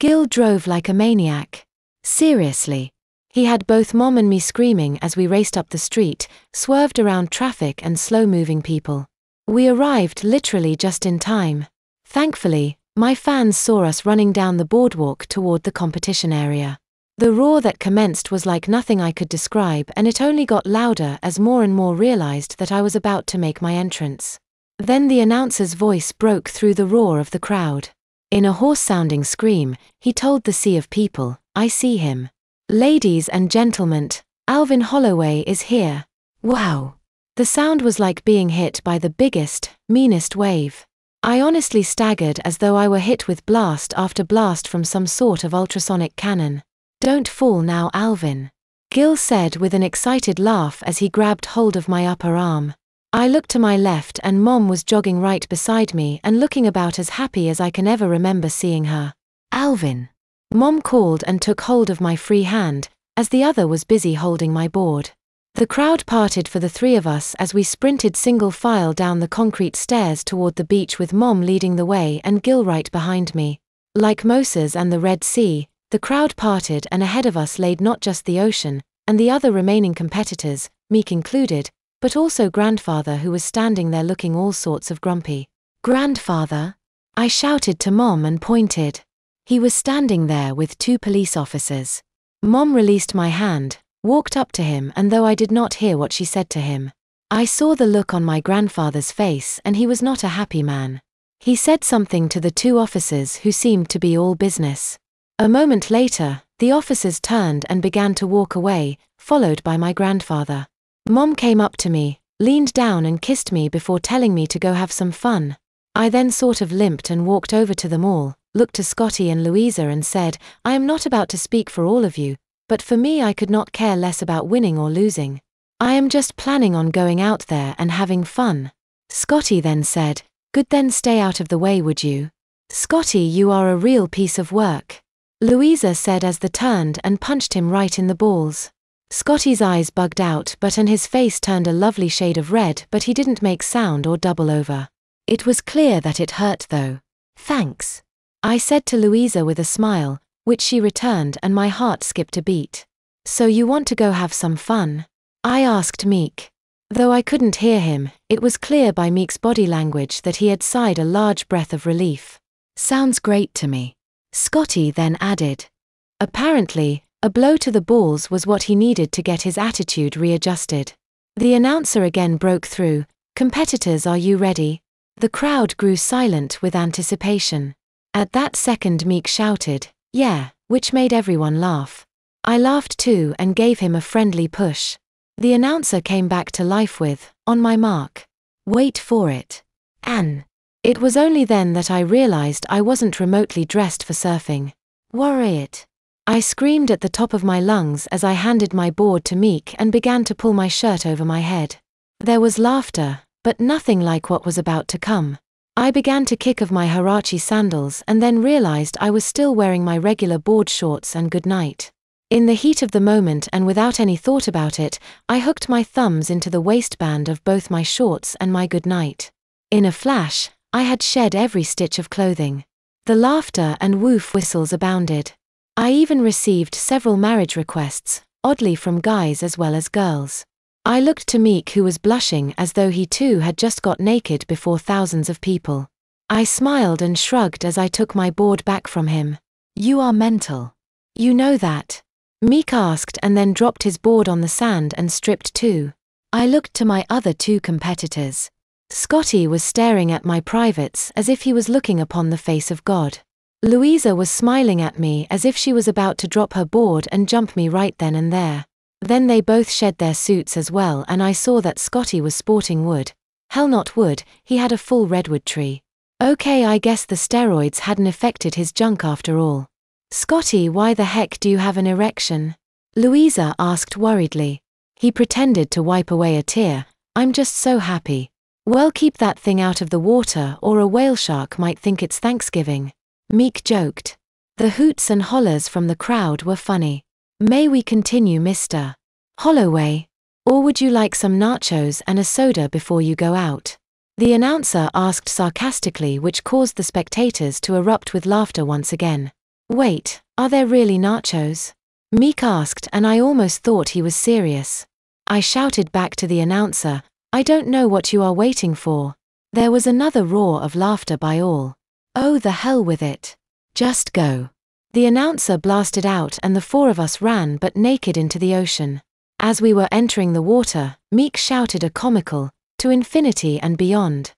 Gil drove like a maniac. Seriously. He had both Mom and me screaming as we raced up the street, swerved around traffic and slow-moving people. We arrived literally just in time. Thankfully, my fans saw us running down the boardwalk toward the competition area. The roar that commenced was like nothing I could describe, and it only got louder as more and more realized that I was about to make my entrance. Then the announcer's voice broke through the roar of the crowd. In a hoarse-sounding scream, he told the sea of people, "I see him. Ladies and gentlemen, Alvin Holloway is here." Wow! The sound was like being hit by the biggest, meanest wave. I honestly staggered as though I were hit with blast after blast from some sort of ultrasonic cannon. "Don't fall now, Alvin," Gil said with an excited laugh as he grabbed hold of my upper arm. I looked to my left and Mom was jogging right beside me and looking about as happy as I can ever remember seeing her. "Alvin," Mom called and took hold of my free hand, as the other was busy holding my board. The crowd parted for the three of us as we sprinted single file down the concrete stairs toward the beach with Mom leading the way and Gil right behind me. Like Moses and the Red Sea, the crowd parted and ahead of us laid not just the ocean, and the other remaining competitors, Meek included, but also Grandfather, who was standing there looking all sorts of grumpy. "Grandfather?" I shouted to Mom and pointed. He was standing there with 2 police officers. Mom released my hand, walked up to him, and though I did not hear what she said to him, I saw the look on my grandfather's face and he was not a happy man. He said something to the 2 officers who seemed to be all business. A moment later, the officers turned and began to walk away, followed by my grandfather. Mom came up to me, leaned down and kissed me before telling me to go have some fun. I then sort of limped and walked over to them all, looked to Scotty and Louisa and said, "I am not about to speak for all of you, but for me I could not care less about winning or losing. I am just planning on going out there and having fun." Scotty then said, "Good, then stay out of the way, would you?" "Scotty, you are a real piece of work," Louisa said as the turned and punched him right in the balls. Scotty's eyes bugged out and his face turned a lovely shade of red, but he didn't make sound or double over. It was clear that it hurt though. "Thanks," I said to Louisa with a smile, which she returned, and my heart skipped a beat. "So you want to go have some fun?" I asked Meek. Though I couldn't hear him, it was clear by Meek's body language that he had sighed a large breath of relief. "Sounds great to me," Scotty then added. Apparently, a blow to the balls was what he needed to get his attitude readjusted. The announcer again broke through, "Competitors, are you ready?" The crowd grew silent with anticipation. At that second Meek shouted, "Yeah," which made everyone laugh. I laughed too and gave him a friendly push. The announcer came back to life with, "On my mark. Wait for it. Ann." It was only then that I realized I wasn't remotely dressed for surfing. "Worry it," I screamed at the top of my lungs as I handed my board to Meek and began to pull my shirt over my head. There was laughter, but nothing like what was about to come. I began to kick of my Huarache sandals and then realized I was still wearing my regular board shorts and goodnight. In the heat of the moment and without any thought about it, I hooked my thumbs into the waistband of both my shorts and my goodnight. In a flash, I had shed every stitch of clothing. The laughter and woof whistles abounded. I even received several marriage requests, oddly from guys as well as girls. I looked to Meek, who was blushing as though he too had just got naked before thousands of people. I smiled and shrugged as I took my board back from him. "You are mental. You know that?" Meek asked and then dropped his board on the sand and stripped too. I looked to my other 2 competitors. Scotty was staring at my privates as if he was looking upon the face of God. Louisa was smiling at me as if she was about to drop her board and jump me right then and there. Then they both shed their suits as well, and I saw that Scotty was sporting wood. Hell, not wood, he had a full redwood tree. Okay, I guess the steroids hadn't affected his junk after all. "Scotty, why the heck do you have an erection?" Louisa asked worriedly. He pretended to wipe away a tear. "I'm just so happy." "Well, keep that thing out of the water or a whale shark might think it's Thanksgiving," Meek joked. The hoots and hollers from the crowd were funny. "May we continue, Mr. Holloway? Or would you like some nachos and a soda before you go out?" the announcer asked sarcastically, which caused the spectators to erupt with laughter once again. Wait, are there really nachos? Meek asked, and I almost thought he was serious. I shouted back to the announcer, I don't know what you are waiting for. There was another roar of laughter by all. Oh, the hell with it. Just go. The announcer blasted out and the four of us ran but naked into the ocean. As we were entering the water, Meek shouted a comical, "To infinity and beyond."